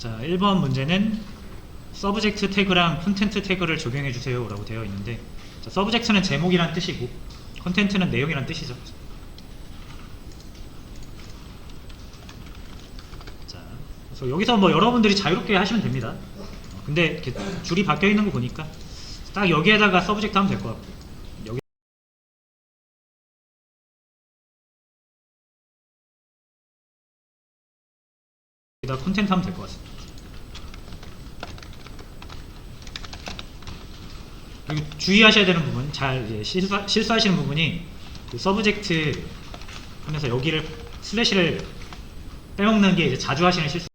자, 1번 문제는 서브젝트 태그랑 콘텐트 태그를 적용해 주세요 라고 되어 있는데, 자, 서브젝트는 제목이란 뜻이고 콘텐트는 내용이란 뜻이죠. 자, 그래서 여기서 뭐 여러분들이 자유롭게 하시면 됩니다. 근데 이렇게 줄이 바뀌어 있는 거 보니까 딱 여기에다가 서브젝트 하면 될 것 같고, 여기다 콘텐트 하면 될 것 같습니다. 그리고 주의하셔야 되는 부분, 잘 이제 실수하시는 부분이 그 서브젝트 하면서 여기를 슬래시를 빼먹는 게 이제 자주 하시는 실수.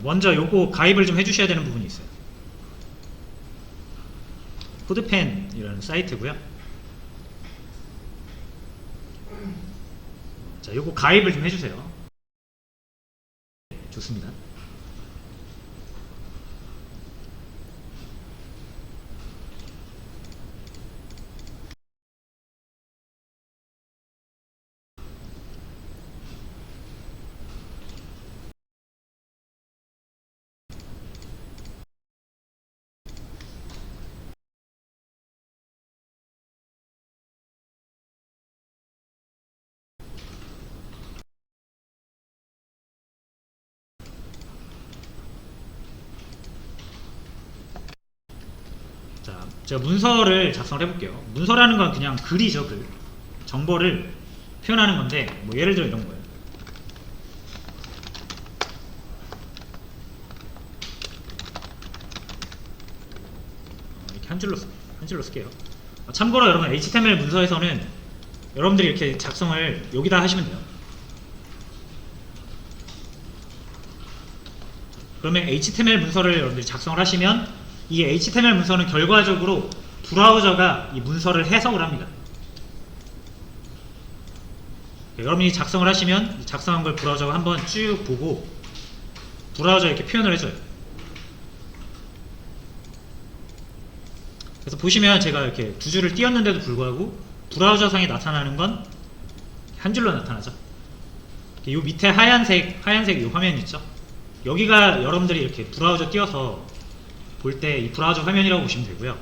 먼저 요거 가입을 좀 해주셔야 되는 부분이 있어요. 코드펜이라는 사이트고요. 자, 요거 가입을 좀 해주세요. 좋습니다. 자, 제가 문서를 작성을 해볼게요. 문서라는 건 그냥 글이죠, 글. 정보를 표현하는 건데, 뭐 예를 들어 이런 거예요. 이렇게 한 줄로 쓸게요. 참고로 여러분, HTML 문서에서는 여러분들이 이렇게 작성을 여기다 하시면 돼요. 그러면 HTML 문서를 여러분들이 작성을 하시면 이 HTML 문서는 결과적으로 브라우저가 이 문서를 해석을 합니다. 여러분이 작성을 하시면 작성한 걸 브라우저가 한번 쭉 보고 브라우저에 이렇게 표현을 해줘요. 그래서 보시면 제가 이렇게 두 줄을 띄웠는데도 불구하고 브라우저 상에 나타나는 건 한 줄로 나타나죠. 이 밑에 하얀색 이 화면 있죠. 여기가 여러분들이 이렇게 브라우저 띄워서 볼 때 이 브라우저 화면이라고 보시면 되고요.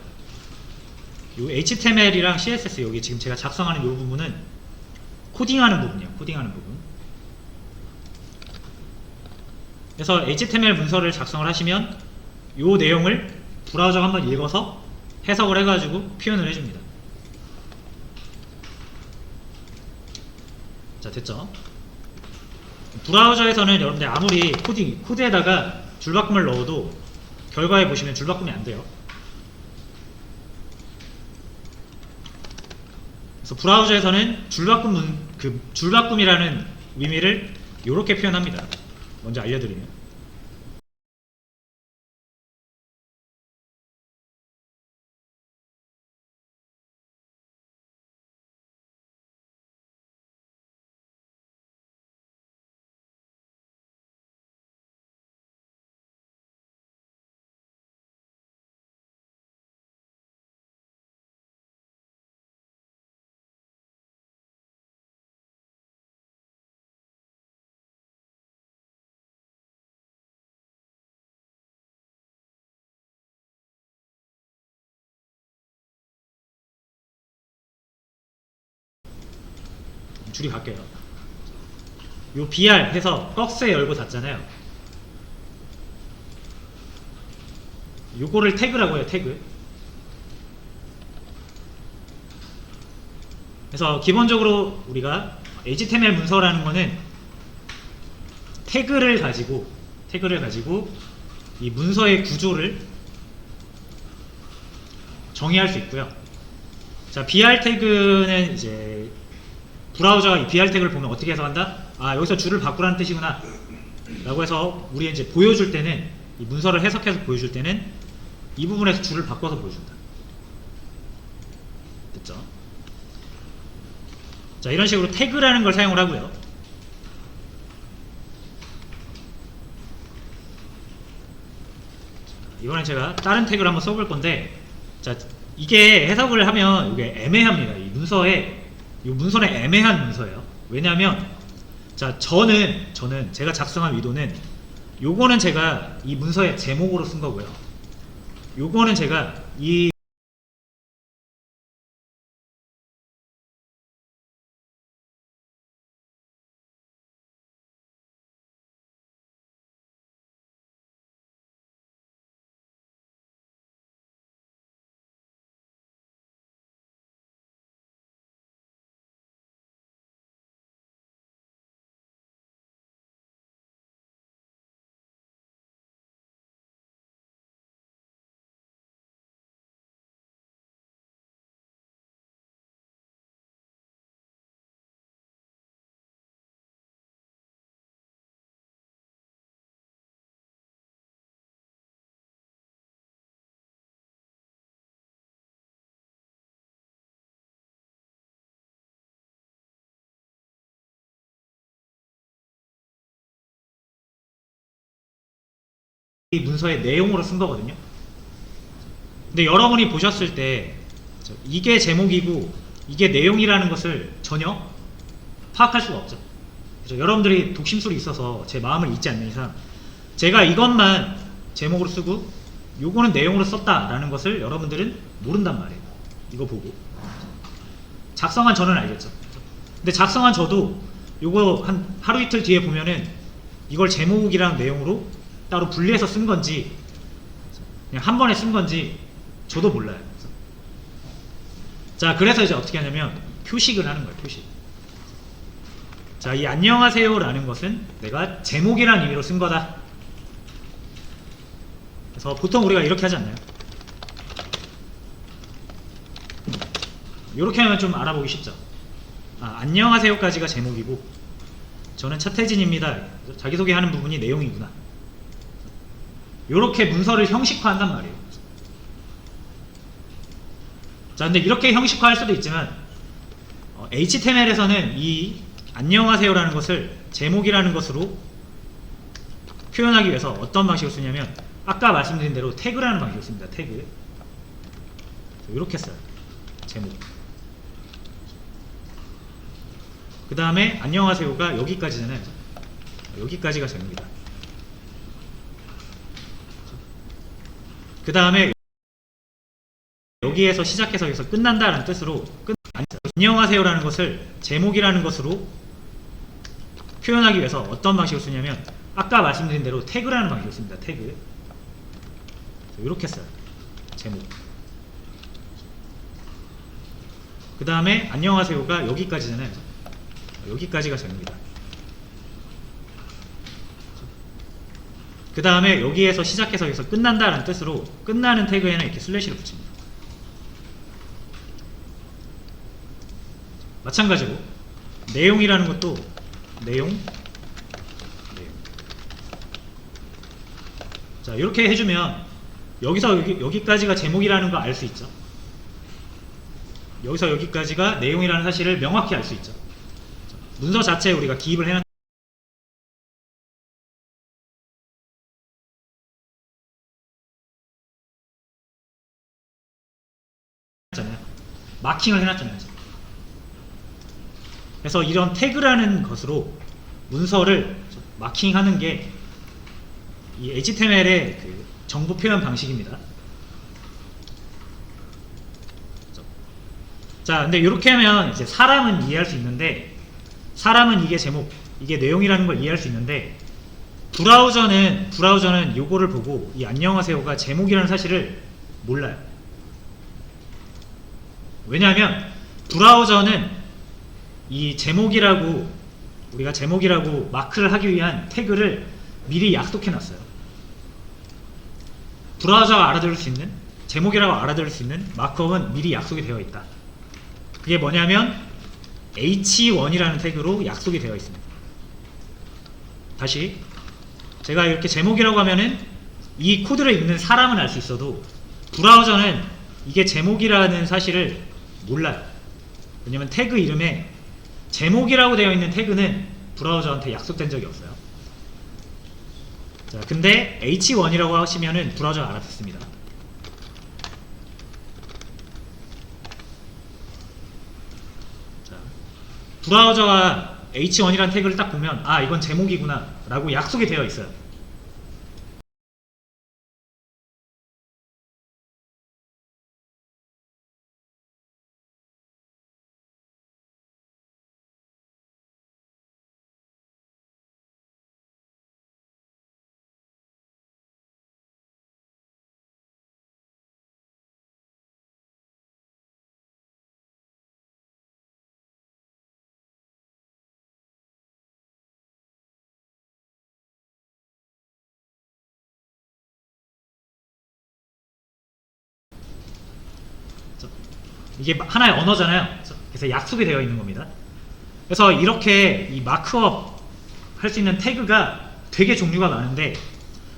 이 HTML이랑 CSS 여기 지금 제가 작성하는 이 부분은 코딩하는 부분이에요. 코딩하는 부분. 그래서 HTML 문서를 작성을 하시면 이 내용을 브라우저가 한번 읽어서 해석을 해가지고 표현을 해줍니다. 자, 됐죠? 브라우저에서는 여러분들 아무리 코드에다가 줄바꿈을 넣어도 결과에 보시면 줄바꿈이 안 돼요. 그래서 브라우저에서는 줄바꿈이라는 의미를 이렇게 표현합니다. 먼저 알려드리면. 줄이 갈게요. 요 BR 해서 박스에 열고 닫잖아요. 요거를 태그라고 해요. 태그. 그래서 기본적으로 우리가 HTML 문서라는 거는 태그를 가지고 이 문서의 구조를 정의할 수 있고요. 자, BR 태그는 이제 브라우저가 이 BR 태그를 보면 어떻게 해석한다? 아, 여기서 줄을 바꾸라는 뜻이구나 라고 해서 우리 이제 보여줄 때는 이 문서를 해석해서 보여줄 때는 이 부분에서 줄을 바꿔서 보여준다. 됐죠? 자, 이런 식으로 태그라는 걸 사용을 하고요. 이번엔 제가 다른 태그를 한번 써볼 건데, 자, 이게 해석을 하면 이게 애매합니다. 이 문서는 애매한 문서예요. 왜냐하면, 자, 저는 제가 작성한 의도는, 요거는 제가 이 문서의 제목으로 쓴 거고요. 요거는 제가 이 문서의 내용으로 쓴 거거든요. 근데 여러분이 보셨을 때 이게 제목이고 이게 내용이라는 것을 전혀 파악할 수가 없죠. 그렇죠? 여러분들이 독심술이 있어서 제 마음을 잊지 않는 이상 제가 이것만 제목으로 쓰고 요거는 내용으로 썼다라는 것을 여러분들은 모른단 말이에요. 이거 보고 작성한 저는 알겠죠. 근데 작성한 저도 요거 한 하루 이틀 뒤에 보면은 이걸 제목이랑 내용으로 따로 분리해서 쓴 건지 그냥 한 번에 쓴 건지 저도 몰라요. 자, 그래서 이제 어떻게 하냐면 표식을 하는 거예요. 표식. 자, 이 안녕하세요 라는 것은 내가 제목이라는 의미로 쓴 거다. 그래서 보통 우리가 이렇게 하지 않나요? 이렇게 하면 좀 알아보기 쉽죠. 안녕하세요까지가 제목이고 저는 차태진입니다. 자기소개하는 부분이 내용이구나. 이렇게 문서를 형식화한단 말이에요. 자, 근데 이렇게 형식화할 수도 있지만 HTML에서는 이 안녕하세요라는 것을 제목이라는 것으로 표현하기 위해서 어떤 방식을 쓰냐면 아까 말씀드린 대로 태그라는 방식을 씁니다. 태그. 이렇게 써요. 제목. 그 다음에 안녕하세요가 여기까지잖아요. 여기까지가 제목이다. 그 다음에 여기에서 시작해서 여기서 끝난다라는 뜻으로 안녕하세요라는 것을 제목이라는 것으로 표현하기 위해서 어떤 방식을 쓰냐면 아까 말씀드린 대로 태그라는 방식을 씁니다. 태그. 이렇게 써요. 제목. 그 다음에 안녕하세요가 여기까지잖아요. 여기까지가 제목이다. 그 다음에 여기에서 시작해서 여기서 끝난다라는 뜻으로 끝나는 태그에는 이렇게 슬래시를 붙입니다. 마찬가지로 내용이라는 것도 내용. 자, 이렇게 해주면 여기서 여기까지가 제목이라는 거 알 수 있죠. 여기서 여기까지가 내용이라는 사실을 명확히 알 수 있죠. 문서 자체에 우리가 기입을 해놨 마킹을 해놨잖아요. 그래서 이런 태그라는 것으로 문서를 마킹하는 게 이 HTML의 그 정보 표현 방식입니다. 자, 근데 이렇게 하면 이제 사람은 이해할 수 있는데 사람은 이게 제목, 이게 내용이라는 걸 이해할 수 있는데 브라우저는 요거를 보고 이 안녕하세요가 제목이라는 사실을 몰라요. 왜냐하면 브라우저는 이 제목이라고 우리가 제목이라고 마크를 하기 위한 태그를 미리 약속해 놨어요. 브라우저가 알아들을 수 있는 제목이라고 알아들을 수 있는 마크업은 미리 약속이 되어 있다. 그게 뭐냐면 h1이라는 태그로 약속이 되어 있습니다. 다시 제가 이렇게 제목이라고 하면은 이 코드를 읽는 사람은 알 수 있어도 브라우저는 이게 제목이라는 사실을 몰라요. 왜냐면 태그 이름에 제목이라고 되어 있는 태그는 브라우저한테 약속된 적이 없어요. 자, 근데 H1이라고 하시면은 브라우저가 알아듣습니다. 자, 브라우저가 H1이라는 태그를 딱 보면 아, 이건 제목이구나 라고 약속이 되어 있어요. 이게 하나의 언어잖아요. 그래서 약속이 되어 있는 겁니다. 그래서 이렇게 이 마크업 할 수 있는 태그가 되게 종류가 많은데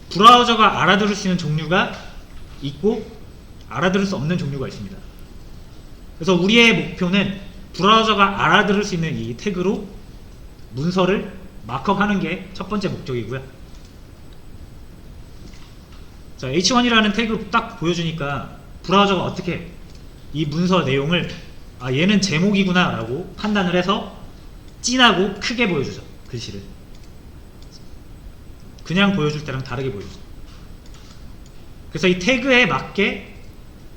브라우저가 알아들을 수 있는 종류가 있고 알아들을 수 없는 종류가 있습니다. 그래서 우리의 목표는 브라우저가 알아들을 수 있는 이 태그로 문서를 마크업하는 게 첫 번째 목적이고요. 자, H1이라는 태그 딱 보여주니까 브라우저가 어떻게 이 문서 내용을 아, 얘는 제목이구나 라고 판단을 해서 진하고 크게 보여주죠. 글씨를 그냥 보여줄 때랑 다르게 보여주죠. 그래서 이 태그에 맞게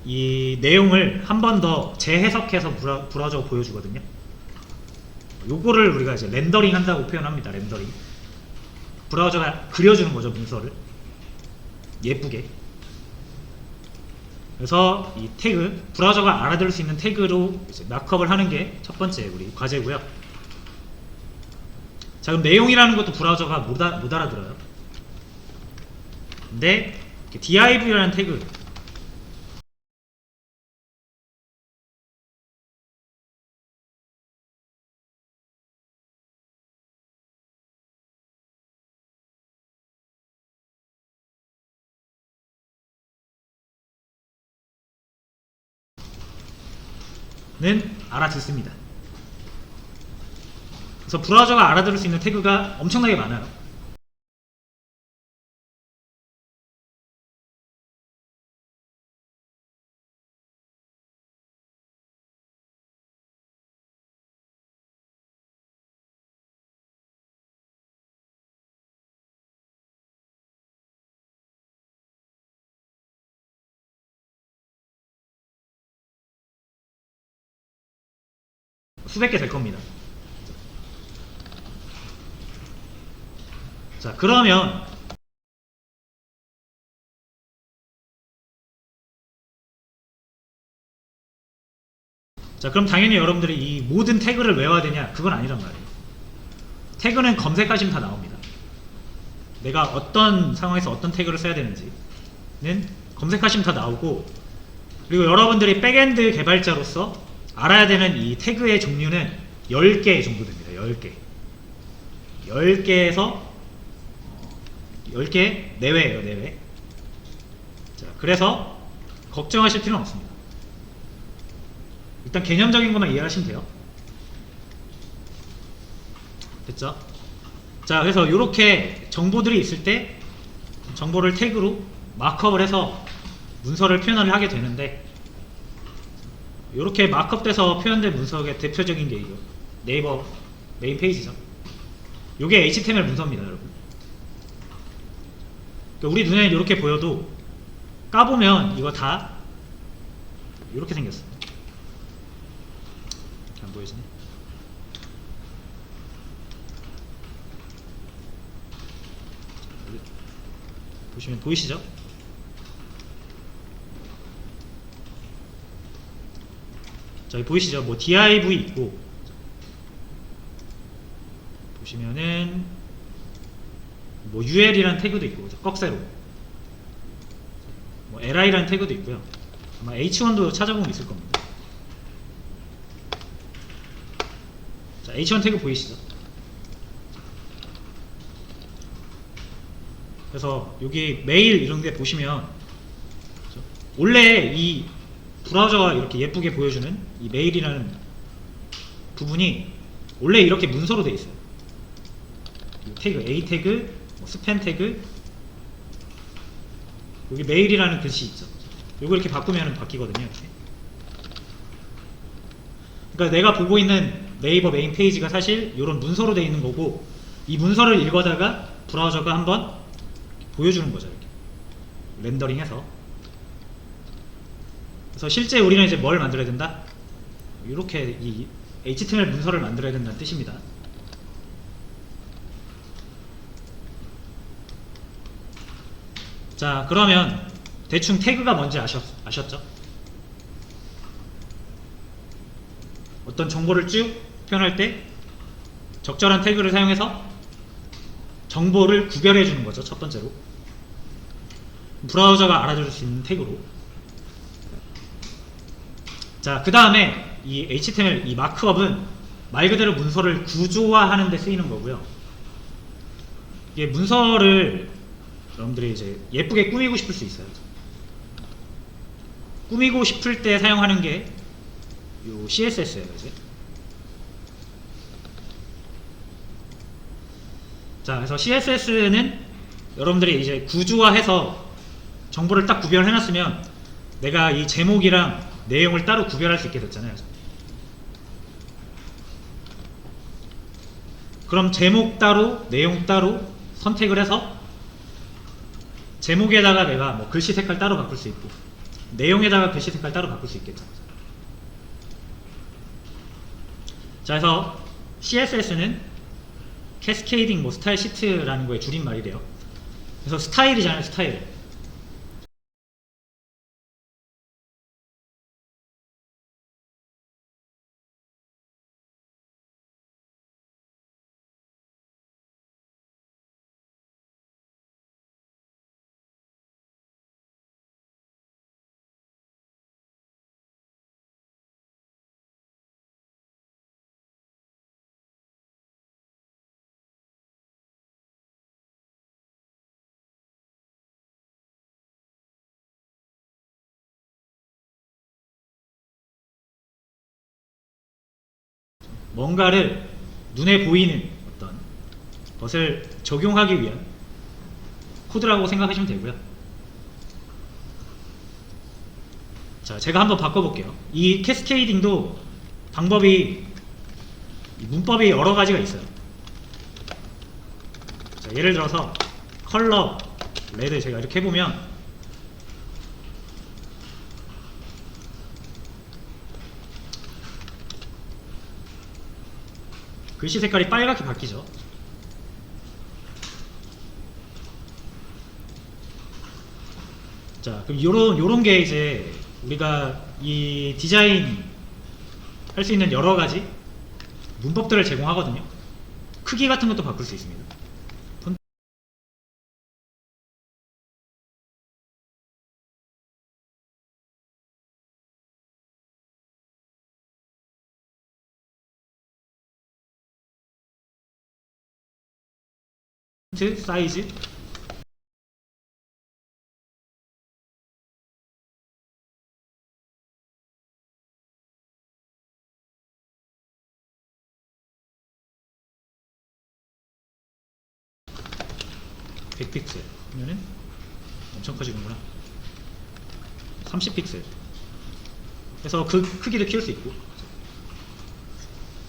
이 내용을 한 번 더 재해석해서 브라우저가 보여주거든요. 요거를 우리가 이제 렌더링 한다고 표현합니다. 렌더링. 브라우저가 그려주는 거죠, 문서를 예쁘게. 그래서 이 태그, 브라우저가 알아들을 수 있는 태그로 이제 마크업을 하는 게 첫 번째 우리 과제고요. 자, 그럼 내용이라는 것도 브라우저가 못 알아들어요. 근데 div라는 태그, 는 알아듣습니다. 그래서 브라우저가 알아들을 수 있는 태그가 엄청나게 많아요. 수백 개 될 겁니다. 자, 그러면 그럼 당연히 여러분들이 이 모든 태그를 외워야 되냐? 그건 아니란 말이에요. 태그는 검색하시면 다 나옵니다. 내가 어떤 상황에서 어떤 태그를 써야 되는지는 검색하시면 다 나오고, 그리고 여러분들이 백엔드 개발자로서 알아야 되는 이 태그의 종류는 10개 정도 됩니다. 10개. 10개에서 10개 내외예요, 내외. 자, 그래서 걱정하실 필요는 없습니다. 일단 개념적인 것만 이해하시면 돼요. 됐죠? 자, 그래서 이렇게 정보들이 있을 때 정보를 태그로 마크업을 해서 문서를 표현을 하게 되는데, 이렇게 마크업돼서 표현된 문서의 대표적인 게 이거 네이버 메인 페이지죠. 이게 HTML 문서입니다, 여러분. 그러니까 우리 눈에는 이렇게 보여도 까보면 이거 다 이렇게 생겼어요. 안 보이시네? 보시면 보이시죠? 자, 여기 보이시죠? 뭐 div 있고, 보시면은 뭐 ul이라는 태그도 있고, 꺽쇠로 뭐 li라는 태그도 있고요. 아마 h1도 찾아보면 있을 겁니다. 자, h1 태그 보이시죠? 그래서 여기 메일 이런 데 보시면 원래 이 브라우저가 이렇게 예쁘게 보여주는 이 메일이라는 부분이 원래 이렇게 문서로 돼 있어요. 태그, A 태그, 스팸 태그, 여기 메일이라는 글씨 있죠. 요거 이렇게 바꾸면 바뀌거든요. 이렇게. 그러니까 내가 보고 있는 네이버 메인 페이지가 사실 이런 문서로 돼 있는 거고, 이 문서를 읽어다가 브라우저가 한번 보여주는 거죠. 이렇게 렌더링해서. 그래서 실제 우리는 이제 뭘 만들어야 된다? 이렇게 이 HTML 문서를 만들어야 된다는 뜻입니다. 자, 그러면 대충 태그가 뭔지 아셨죠? 어떤 정보를 쭉 표현할 때 적절한 태그를 사용해서 정보를 구별해 주는 거죠. 첫 번째로 브라우저가 알아줄 수 있는 태그로. 자, 그 다음에 이 HTML 이 마크업은 말 그대로 문서를 구조화하는 데 쓰이는 거고요. 이게 문서를 여러분들이 이제 예쁘게 꾸미고 싶을 수 있어요. 꾸미고 싶을 때 사용하는 게 요 CSS예요. 이제. 자, 그래서 CSS는 여러분들이 이제 구조화해서 정보를 딱 구별해 놨으면 내가 이 제목이랑 내용을 따로 구별할 수 있게 됐잖아요. 그럼 제목 따로, 내용 따로 선택을 해서 제목에다가 내가 뭐 글씨 색깔 따로 바꿀 수 있고, 내용에다가 글씨 색깔 따로 바꿀 수 있겠죠. 자, 그래서 CSS는 캐스케이딩 뭐 스타일 시트라는 거의 줄임말이래요. 그래서 스타일이잖아요, 스타일. 뭔가를 눈에 보이는 어떤 것을 적용하기 위한 코드라고 생각하시면 되고요. 자, 제가 한번 바꿔볼게요. 이 캐스케이딩도 방법이, 문법이 여러 가지가 있어요. 자, 예를 들어서 컬러 레드 제가 이렇게 해보면 글씨 색깔이 빨갛게 바뀌죠. 자, 그럼 요런 게 이제 우리가 이 디자인 할 수 있는 여러 가지 문법들을 제공하거든요. 크기 같은 것도 바꿀 수 있습니다. 폰트 사이즈, (100픽셀) 하면은 엄청 커지는구나. 30픽셀. 그래서 그 크기도 키울 수 있고.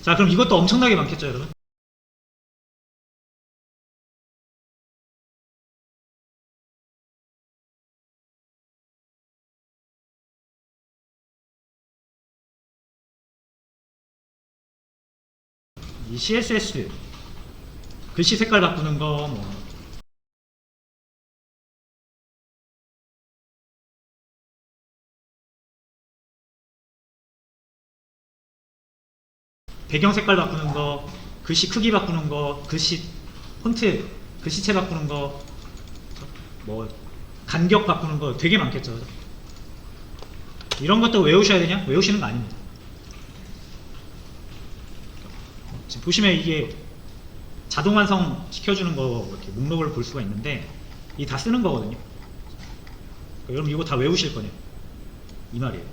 자, 그럼 이것도 엄청나게 많겠죠, 여러분? 이 CSS 글씨 색깔 바꾸는 거, 뭐 배경 색깔 바꾸는 거, 글씨 크기 바꾸는 거, 글씨 폰트, 글씨체 바꾸는 거, 뭐 간격 바꾸는 거 되게 많겠죠. 이런 것도 외우셔야 되냐? 외우시는 거 아닙니다. 지금 보시면 이게 자동 완성 시켜주는 거 이렇게 목록을 볼 수가 있는데, 이 다 쓰는 거거든요. 여러분 이거 다 외우실 거네요. 이 말이에요.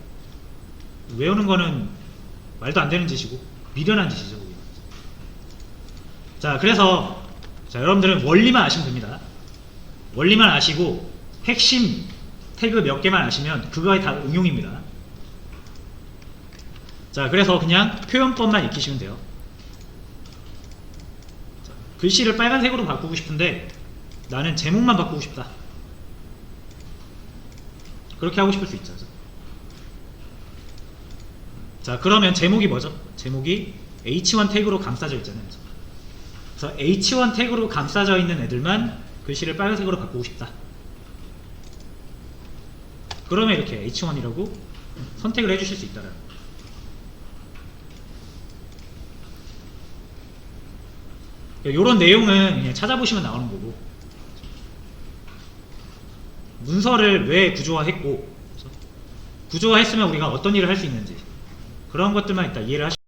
외우는 거는 말도 안 되는 짓이고 미련한 짓이죠. 자, 그래서 자, 여러분들은 원리만 아시면 됩니다. 원리만 아시고 핵심 태그 몇 개만 아시면 그거에 다 응용입니다. 자, 그래서 그냥 표현법만 익히시면 돼요. 자, 글씨를 빨간색으로 바꾸고 싶은데 나는 제목만 바꾸고 싶다. 그렇게 하고 싶을 수 있죠. 자, 그러면 제목이 뭐죠? 제목이 h1 태그로 감싸져 있잖아요. 그래서 h1 태그로 감싸져 있는 애들만 글씨를 빨간색으로 바꾸고 싶다. 그러면 이렇게 h1이라고 선택을 해주실 수 있다라는 거예요. 이런 내용은 그냥 찾아보시면 나오는 거고, 문서를 왜 구조화했고, 구조화했으면 우리가 어떤 일을 할 수 있는지 그런 것들만 일단 이해를 하시면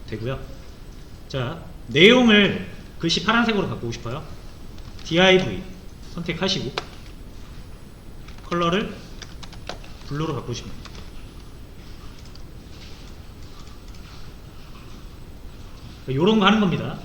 되고요. 자, 내용을 글씨 파란색으로 바꾸고 싶어요. div 선택하시고 컬러를 블루로 바꾸시면 돼요. 요런 거 하는 겁니다.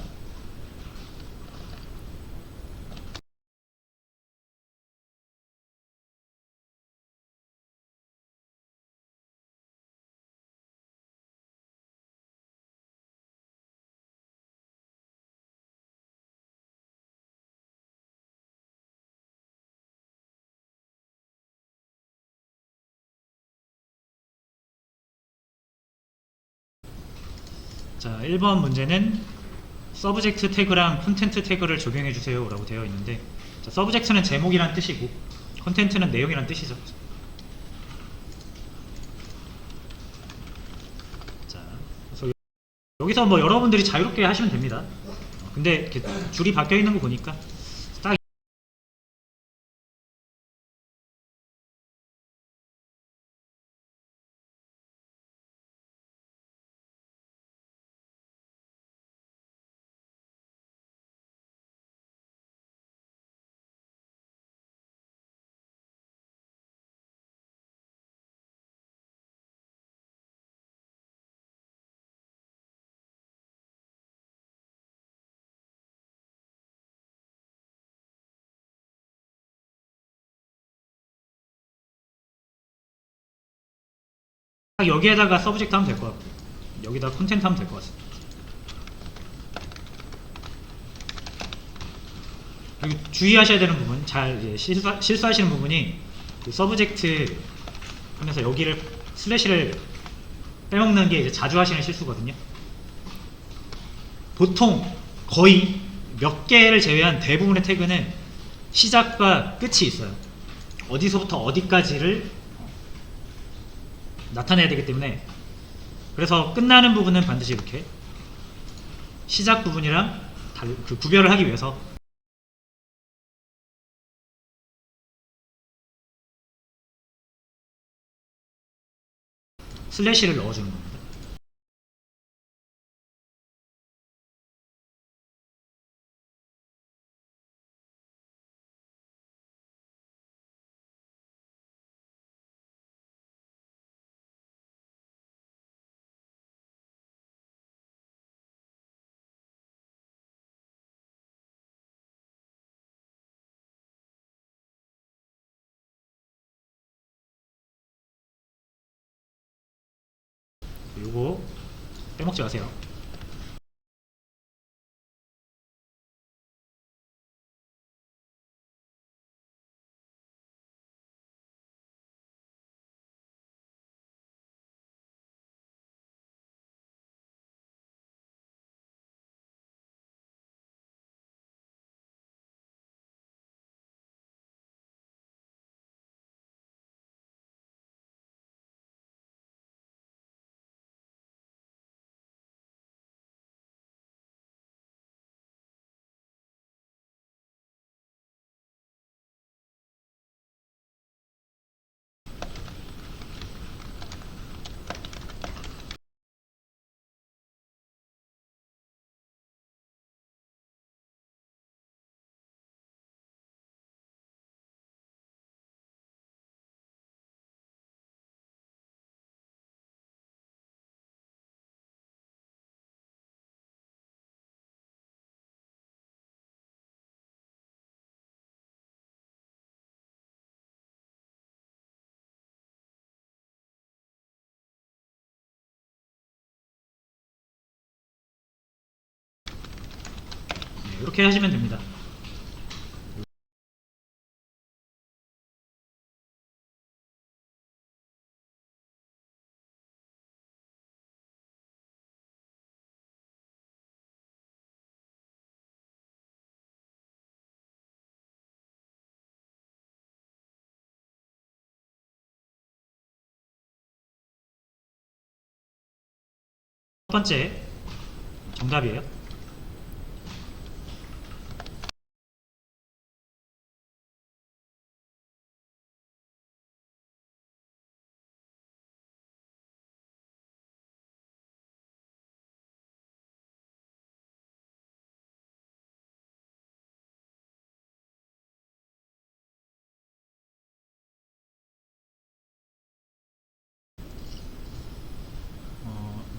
자, 1번 문제는 서브젝트 태그랑 콘텐트 태그를 적용해 주세요 라고 되어 있는데, 자, 서브젝트는 제목이란 뜻이고 콘텐트는 내용이란 뜻이죠. 자, 그래서 여기서 뭐 여러분들이 자유롭게 하시면 됩니다. 근데 이렇게 줄이 바뀌어 있는 거 보니까 딱 여기에다가 서브젝트 하면 될 것 같고 여기다 콘텐트 하면 될 것 같습니다. 그리고 주의하셔야 되는 부분, 잘 실수하시는 부분이 그 서브젝트 하면서 여기를 슬래시를 빼먹는 게 이제 자주 하시는 실수거든요. 보통 거의 몇 개를 제외한 대부분의 태그는 시작과 끝이 있어요. 어디서부터 어디까지를 나타내야 되기 때문에, 그래서 끝나는 부분은 반드시 이렇게 시작 부분이랑 그 구별을 하기 위해서 슬래시를 넣어주는 겁니다. 요거 빼먹지 마세요. 네, 이렇게 하시면 됩니다. 첫 번째 정답이에요.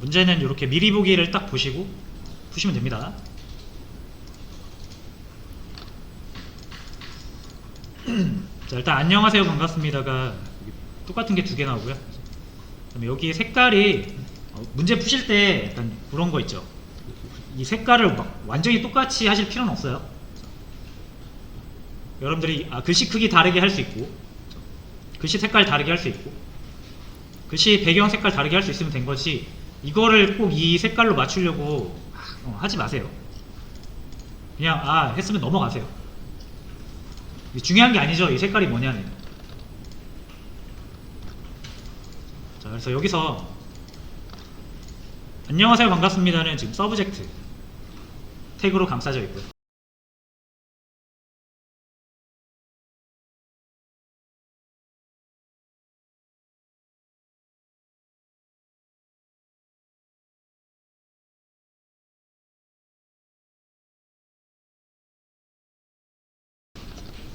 문제는 이렇게 미리 보기를 딱 보시고 푸시면 됩니다. 자, 일단 안녕하세요 반갑습니다가 똑같은 게 두 개 나오고요. 그다음에 여기 색깔이 문제 푸실 때 약간 그런 거 있죠. 이 색깔을 막 완전히 똑같이 하실 필요는 없어요. 여러분들이 글씨 크기 다르게 할 수 있고, 글씨 색깔 다르게 할 수 있고, 글씨 배경 색깔 다르게 할 수 있으면 된 거지, 이거를 꼭 이 색깔로 맞추려고 하지 마세요. 그냥 했으면 넘어가세요. 중요한 게 아니죠. 이 색깔이 뭐냐는. 자, 그래서 여기서 안녕하세요 반갑습니다는 지금 서브젝트 태그로 감싸져 있고요.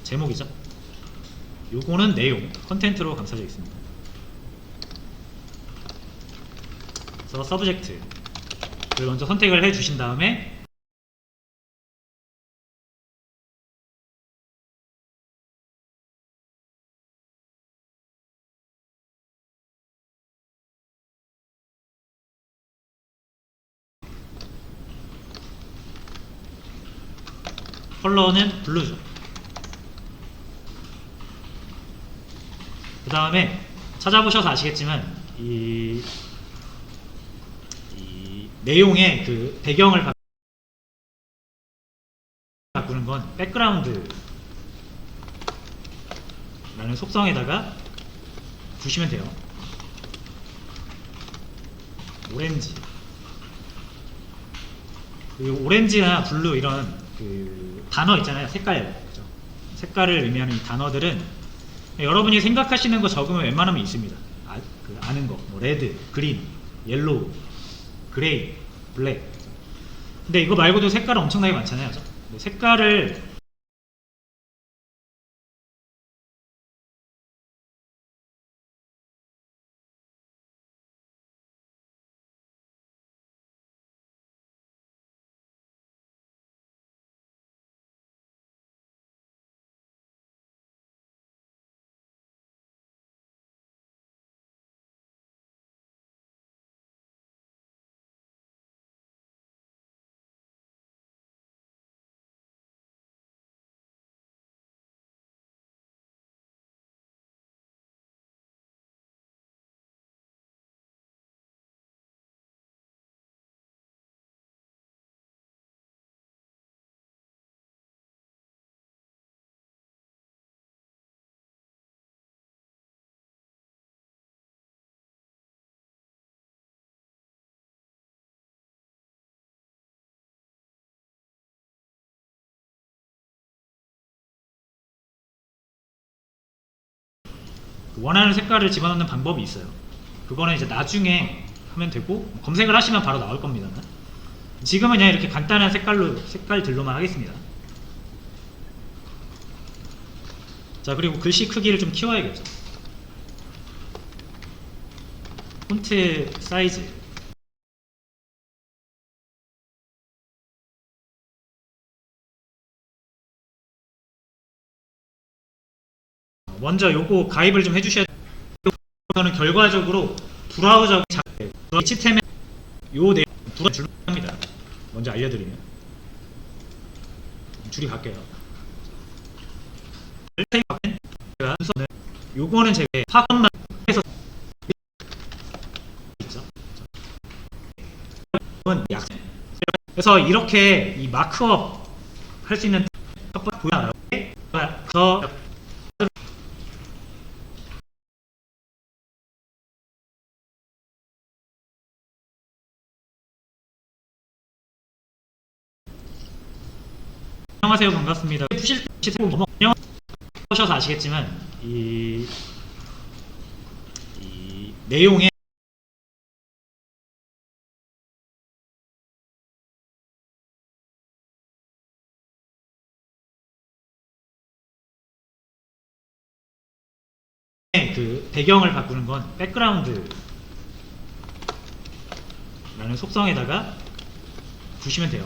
제목이죠. 요거는 내용, 컨텐트로 감싸져 있습니다. 그래서 서브젝트를 먼저 선택을 해 주신 다음에 컬러는 블루죠. 그 다음에 찾아보셔서 아시겠지만 이 내용의 그 배경을 바꾸는 건 백그라운드라는 속성에다가 두시면 돼요. 오렌지, 그 오렌지나 블루 이런 그 단어 있잖아요. 색깔, 그죠? 색깔을 의미하는 이 단어들은 여러분이 생각하시는 거 적으면 웬만하면 있습니다. 아는 거, 뭐 레드, 그린, 옐로우, 그레이, 블랙. 근데 이거 말고도 색깔은 엄청나게 많잖아요. 그죠? 색깔을 원하는 색깔을 집어넣는 방법이 있어요. 그거는 이제 나중에 하면 되고 검색을 하시면 바로 나올 겁니다. 지금은 그냥 이렇게 간단한 색깔들로만 하겠습니다. 자, 그리고 글씨 크기를 좀 키워야겠죠. 폰트 사이즈 먼저 요거 가입을 좀 해주셔야 돼요. 저는 결과적으로 브라우저 시스템에 요 내용 줄합니다. 먼저 알려드리면 줄이 갈게요. 요거는 제가 파악만 해서 있죠. 그래서 이렇게 이 마크업 할 수 있는 보여요. 안녕하세요, 반갑습니다. 푸실 때 보셔서 아시겠지만 이 내용에 그 배경을 바꾸는 건 백그라운드라는 속성에다가 두시면 돼요.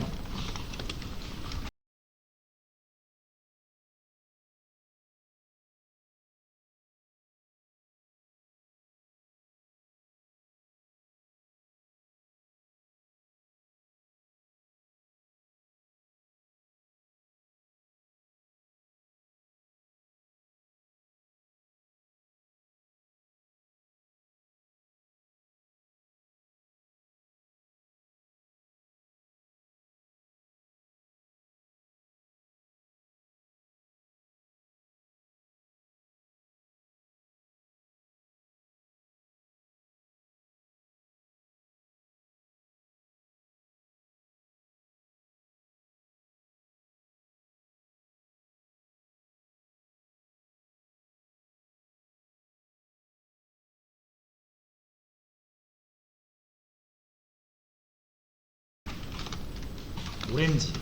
오렌지,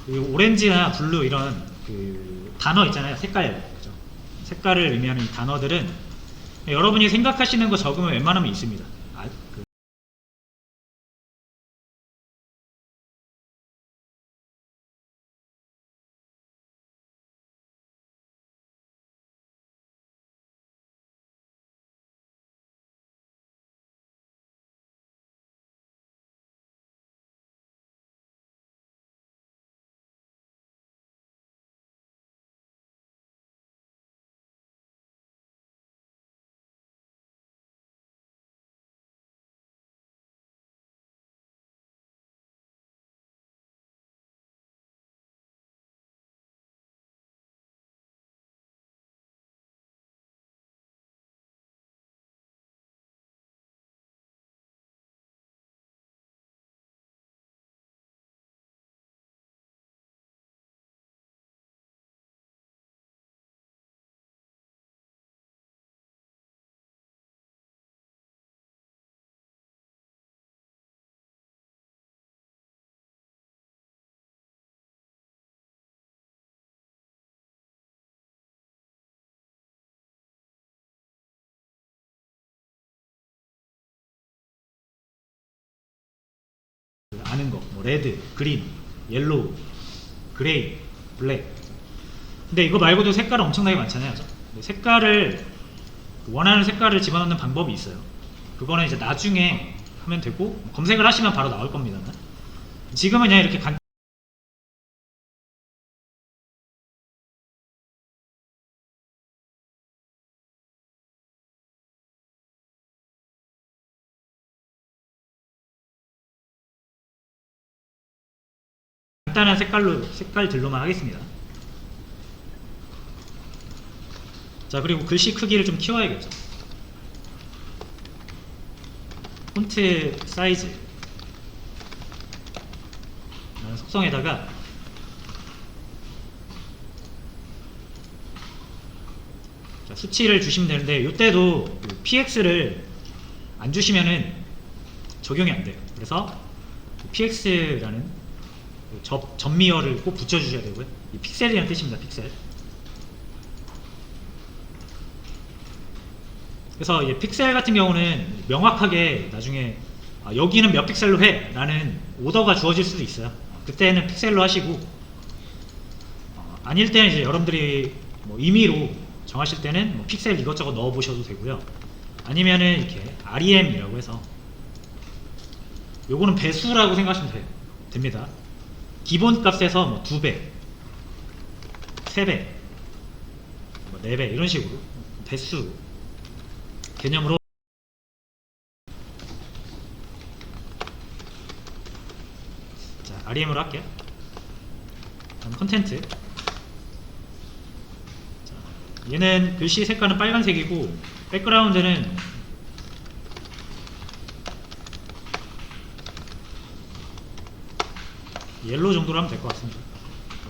그리고 오렌지나 블루 이런 그 단어 있잖아요. 색깔, 그죠? 색깔을 의미하는 이 단어들은 여러분이 생각하시는 거 적으면 웬만하면 있습니다. 아는 거, 뭐 레드, 그린, 옐로우, 그레이, 블랙. 근데 이거 말고도 색깔은 엄청나게 많잖아요. 색깔을 원하는 색깔을 집어넣는 방법이 있어요. 그거는 이제 나중에 하면 되고 검색을 하시면 바로 나올 겁니다. 지금은 그냥 이렇게 간단한 색깔들로만 하겠습니다. 자, 그리고 글씨 크기를 좀 키워야겠죠. 폰트 사이즈 라는 속성에다가 자, 수치를 주시면 되는데 이때도 px를 안 주시면은 적용이 안 돼요. 그래서 px라는 접미어를 꼭 붙여주셔야 되고요. 이 픽셀이라는 뜻입니다. 픽셀. 그래서 이 픽셀 같은 경우는 명확하게 나중에 여기는 몇 픽셀로 해 라는 오더가 주어질 수도 있어요. 그때는 픽셀로 하시고 아닐 때는 이제 여러분들이 뭐 임의로 정하실 때는 뭐 픽셀 이것저것 넣어 보셔도 되고요. 아니면은 이렇게 REM이라고 해서 요거는 배수라고 생각하시면 됩니다. 기본 값에서 뭐 2배, 3배, 뭐 4배 이런 식으로 배수 개념으로. 자, REM으로 할게요. 다음 컨텐트. 자, 얘는 글씨 색깔은 빨간색이고 백그라운드는 옐로우 정도로 하면 될 것 같습니다.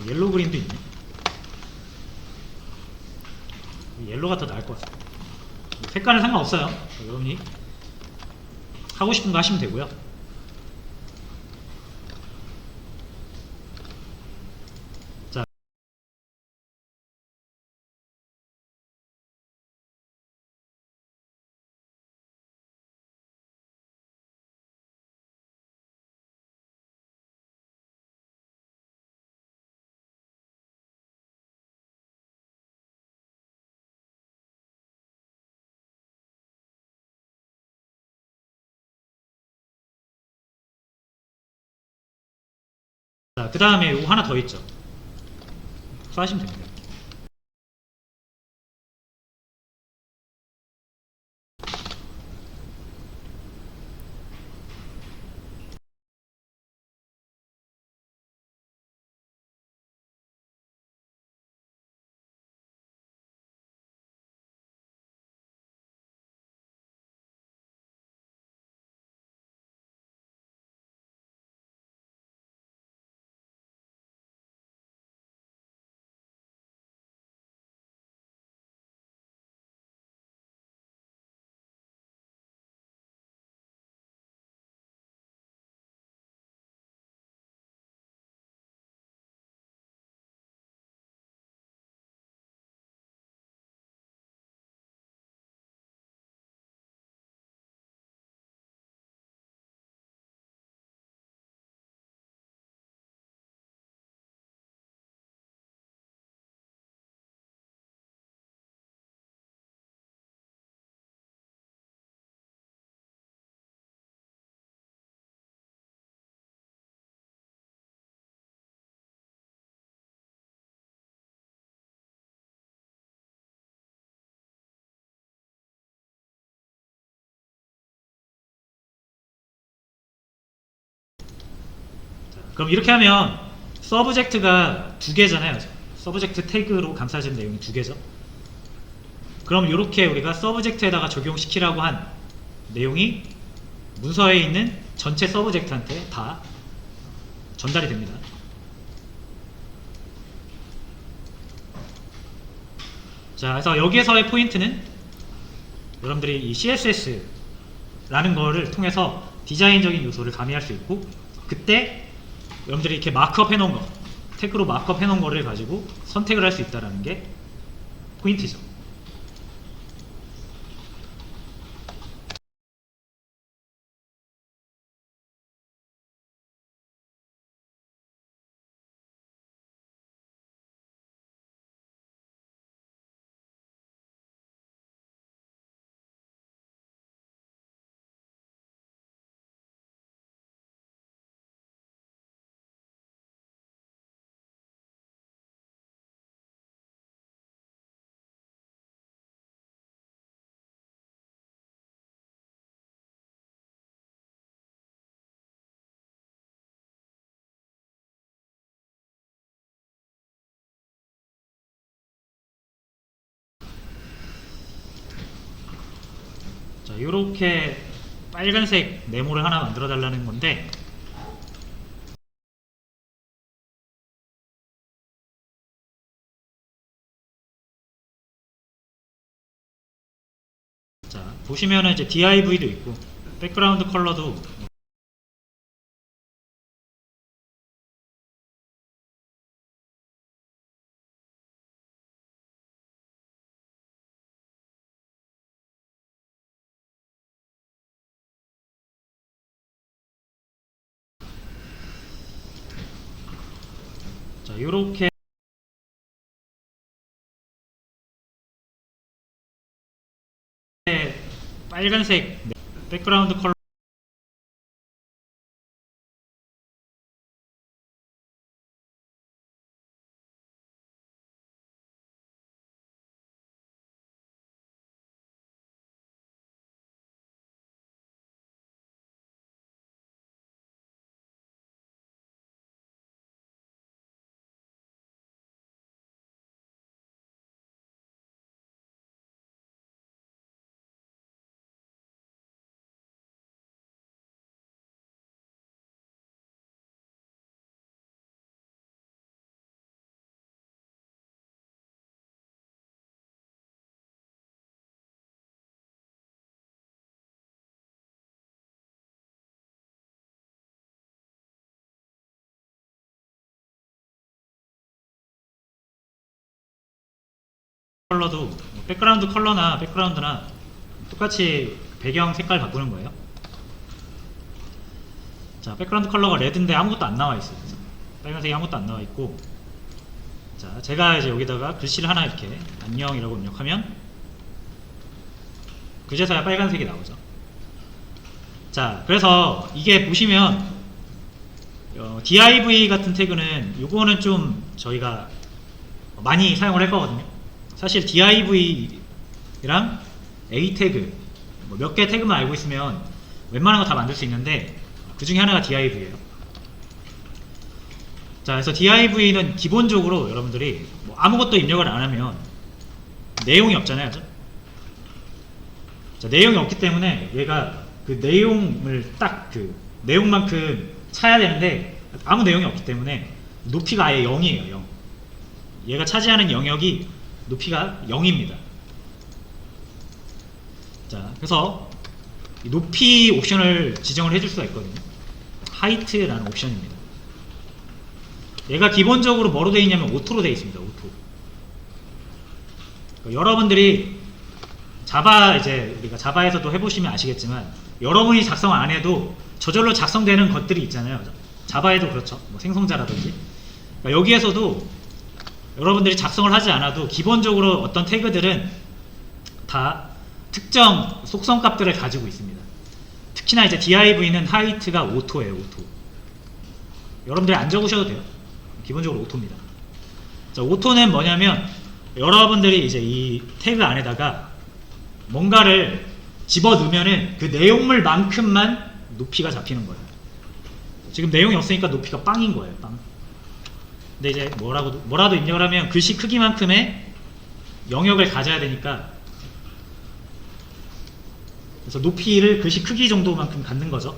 옐로우 그린도 있네. 옐로우가 더 나을 것 같습니다. 색깔은 상관없어요. 여러분이 하고 싶은 거 하시면 되고요. 자, 그 다음에 이거 하나 더 있죠. 써하시면 됩니다. 그럼 이렇게 하면 서브젝트가 두 개잖아요. 서브젝트 태그로 감싸진 내용이 두 개죠. 그럼 이렇게 우리가 서브젝트에다가 적용시키라고 한 내용이 문서에 있는 전체 서브젝트한테 다 전달이 됩니다. 자, 그래서 여기에서의 포인트는 여러분들이 이 CSS라는 거를 통해서 디자인적인 요소를 가미할 수 있고, 그때 여러분들이 이렇게 마크업 해놓은 거, 태그로 마크업 해놓은 거를 가지고 선택을 할 수 있다는 게 포인트죠. 자, 이렇게 빨간색 네모를 하나 만들어 달라는 건데, 보시면은 이제 div도 있고 백그라운드 컬러도 자 요렇게 빨간색 백그라운드 컬러 컬러도 백그라운드 컬러나 백그라운드나 똑같이 배경 색깔 바꾸는 거예요. 자 백그라운드 컬러가 레드인데 아무것도 안 나와 있어요. 빨간색이 아무것도 안 나와 있고, 자 제가 이제 여기다가 글씨를 하나 이렇게 안녕이라고 입력하면 그제서야 빨간색이 나오죠. 자 그래서 이게 보시면 div 같은 태그는 요거는 좀 저희가 많이 사용을 할 거거든요. 사실 div랑 a 태그 뭐 몇 개 태그만 알고 있으면 웬만한 거 다 만들 수 있는데 그 중에 하나가 div예요. 자 그래서 div는 기본적으로 여러분들이 뭐 아무것도 입력을 안 하면 내용이 없잖아요. 그죠? 자 내용이 없기 때문에 얘가 그 내용을 딱 그 내용만큼 차야 되는데 아무 내용이 없기 때문에 높이가 아예 0이에요. 0. 얘가 차지하는 영역이 높이가 0입니다. 자 그래서 이 높이 옵션을 지정을 해줄 수가 있거든요. 하이트라는 옵션입니다. 얘가 기본적으로 뭐로 되어 있냐면 오토로 되어 있습니다. 오토. 그러니까 여러분들이 자바 이제 우리가 자바에서도 해보시면 아시겠지만 여러분이 작성 안 해도 저절로 작성되는 것들이 있잖아요. 자바에도 그렇죠. 뭐 생성자라든지. 그러니까 여기에서도 여러분들이 작성을 하지 않아도 기본적으로 어떤 태그들은 다 특정 속성 값들을 가지고 있습니다. 특히나 이제 div는 하이트가 오토예요. 오토. 여러분들이 안 적으셔도 돼요. 기본적으로 오토입니다. 자, 오토는 뭐냐면 여러분들이 이제 이 태그 안에다가 뭔가를 집어넣으면은 그 내용물만큼만 높이가 잡히는 거예요. 지금 내용이 없으니까 높이가 빵인 거예요. 빵. 근데 이제 뭐라도 입력을 하면 글씨 크기만큼의 영역을 가져야 되니까, 그래서 높이를 글씨 크기 정도만큼 갖는 거죠.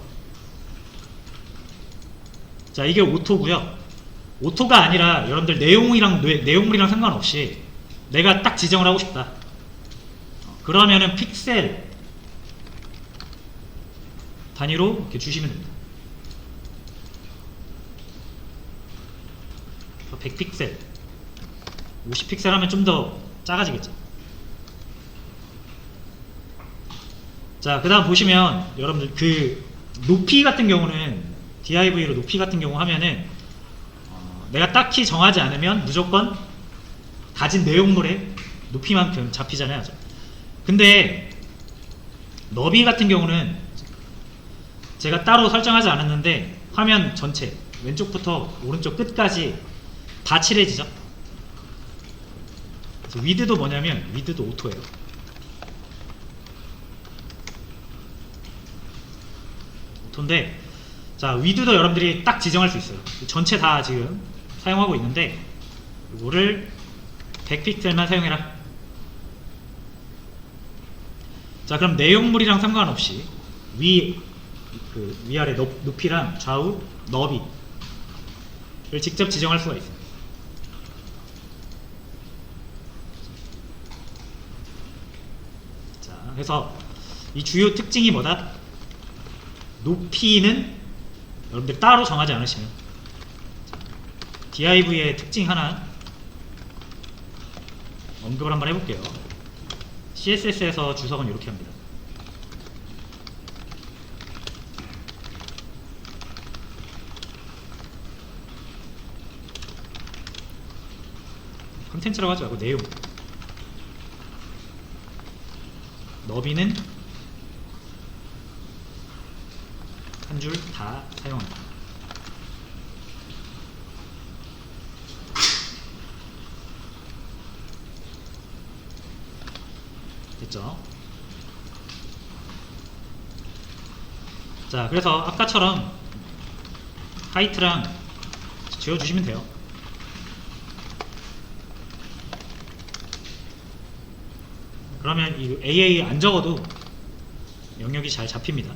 자 이게 오토고요. 오토가 아니라 여러분들 내용물이랑 상관없이 내가 딱 지정을 하고 싶다. 그러면은 픽셀 단위로 이렇게 주시면 됩니다. 100픽셀 50픽셀 하면 좀 더 작아지겠죠. 자 그 다음 보시면 여러분들 그 높이 같은 경우는 div로 높이 같은 경우 하면은 내가 딱히 정하지 않으면 무조건 가진 내용물의 높이만큼 잡히잖아요. 근데 너비 같은 경우는 제가 따로 설정하지 않았는데 화면 전체 왼쪽부터 오른쪽 끝까지 다 칠해지죠. 그래서 위드도 뭐냐면 위드도 오토예요. 오토인데 자 위드도 여러분들이 딱 지정할 수 있어요. 전체 다 지금 사용하고 있는데 이거를 100픽셀만 사용해라. 자 그럼 내용물이랑 상관없이 위아래 높이랑 좌우 너비를 직접 지정할 수가 있어요. 자 그래서 이 주요 특징이 뭐다? 높이는 여러분들 따로 정하지 않으시면 div의 특징 하나 언급을 한번 해볼게요. CSS에서 주석은 이렇게 합니다. 컨텐츠라고 하지 말고 내용. 너비는 한 줄 다 사용합니다. 됐죠? 자, 그래서 아까처럼 하이트랑 지워주시면 돼요. 그러면 이 AA 안 적어도 영역이 잘 잡힙니다.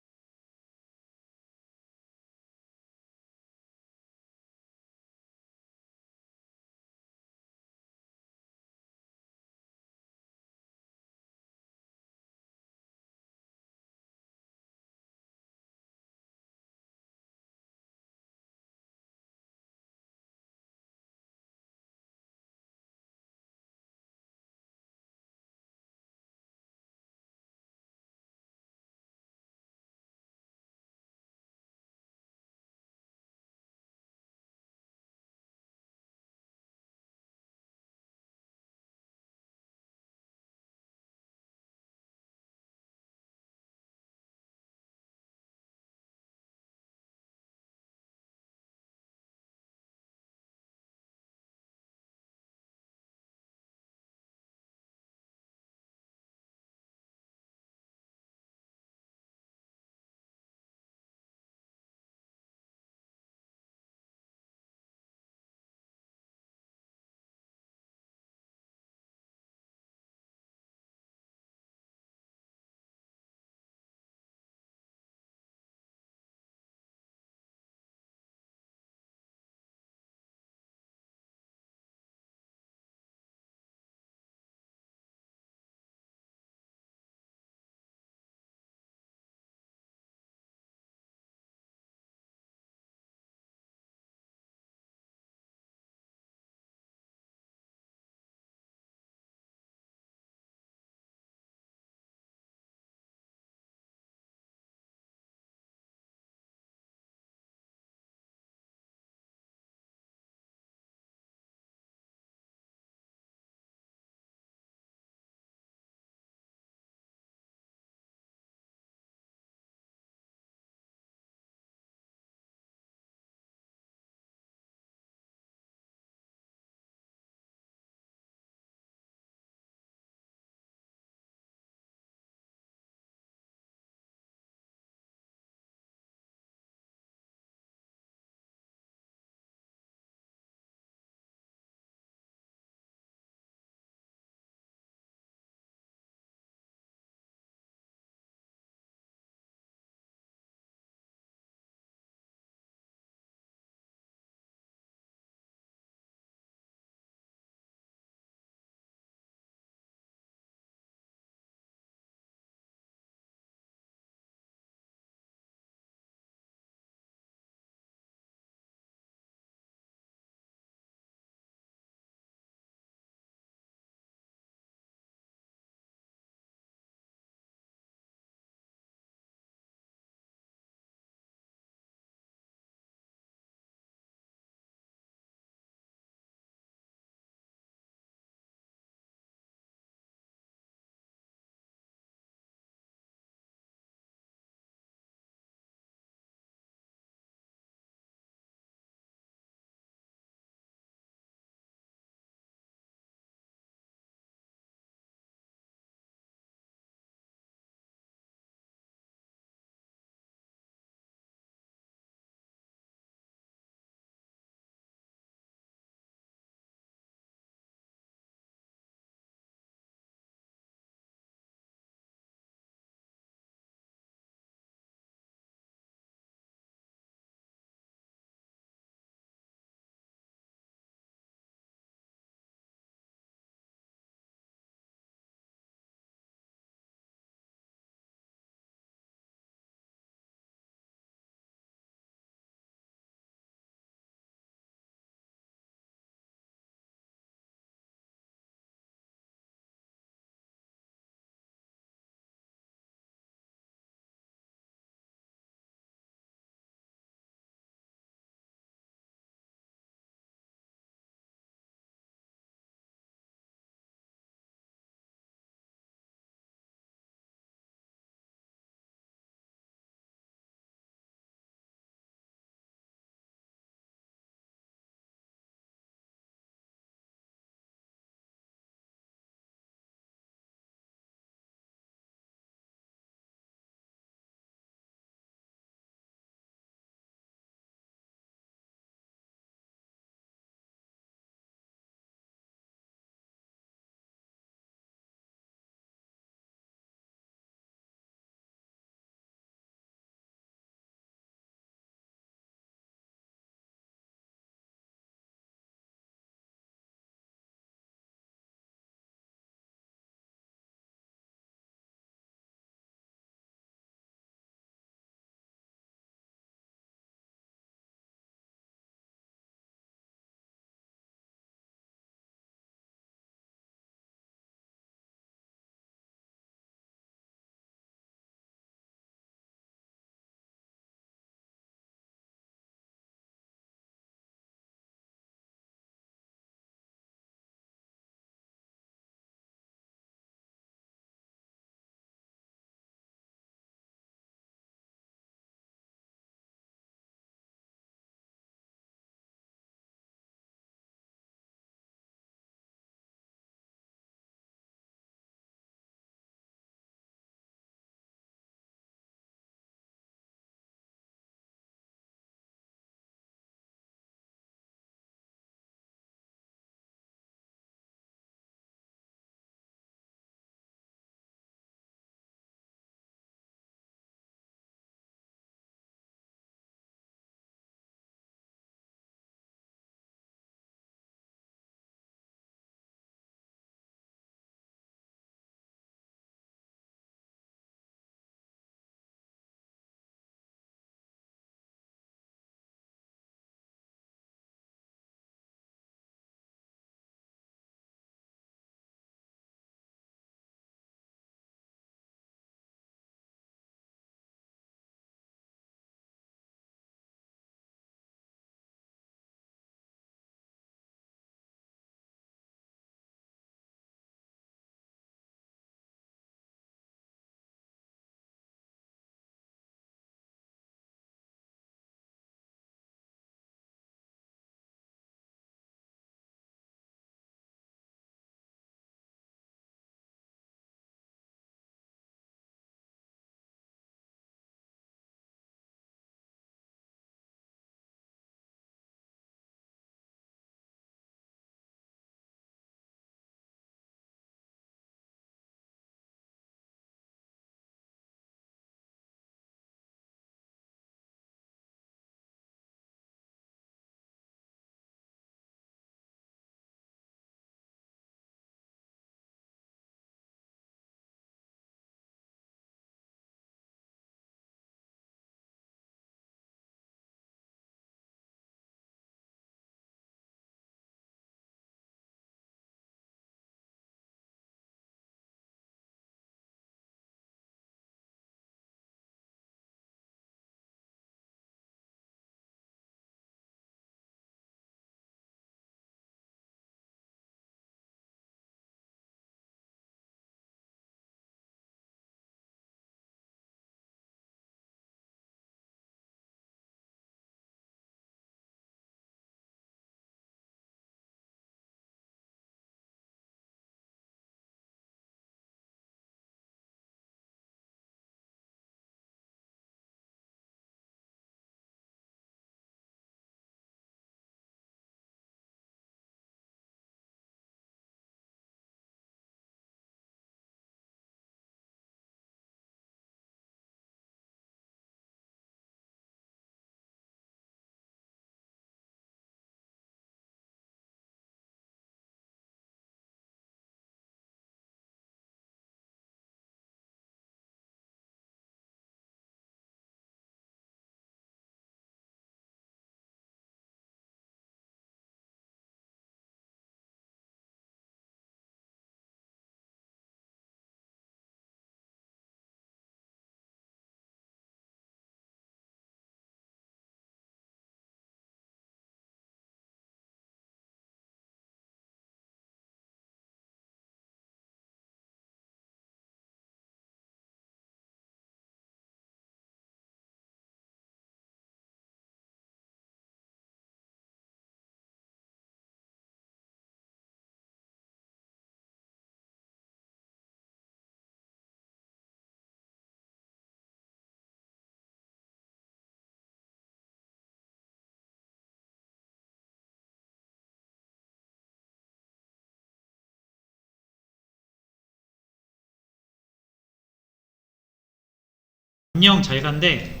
안녕 잘가인데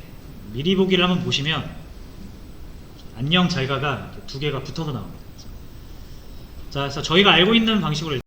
미리 보기를 한번 보시면 안녕 잘가가 두 개가 붙어서 나옵니다. 자, 그래서 저희가 알고 있는 방식으로